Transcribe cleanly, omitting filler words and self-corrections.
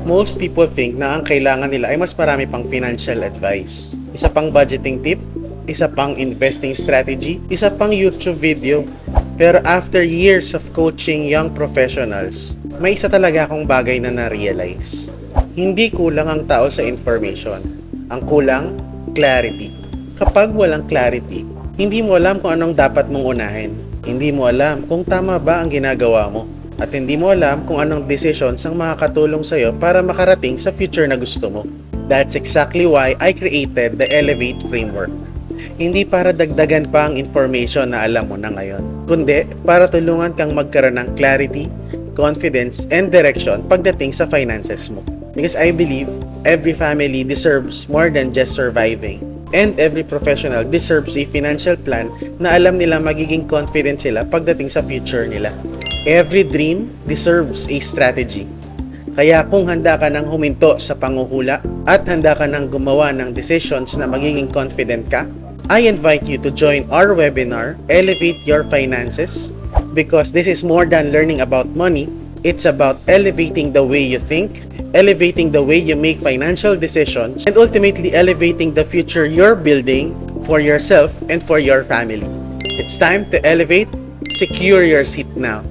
Most people think na ang kailangan nila ay mas marami pang financial advice. Isa pang budgeting tip, isa pang investing strategy, isa pang YouTube video. Pero after years of coaching young professionals, may isa talaga akong bagay na na-realize. Hindi kulang ang tao sa information. Ang kulang, clarity. Kapag walang clarity, hindi mo alam kung anong dapat mong unahin. Hindi mo alam kung tama ba ang ginagawa mo. At hindi mo alam kung anong decisions ang makakatulong sa'yo para makarating sa future na gusto mo. That's exactly why I created the Elevate Framework. Hindi para dagdagan pa ang information na alam mo na ngayon, kundi para tulungan kang magkaroon ng clarity, confidence, and direction pagdating sa finances mo. Because I believe every family deserves more than just surviving. And every professional deserves a financial plan na alam nila magiging confident sila pagdating sa future nila. Every dream deserves a strategy. Kaya kung handa ka nang huminto sa panguhula at handa ka nang gumawa ng decisions na magiging confident ka, I invite you to join our webinar, Elevate Your Finances, because this is more than learning about money. It's about elevating the way you think, elevating the way you make financial decisions, and ultimately elevating the future you're building for yourself and for your family. It's time to elevate. Secure your seat now.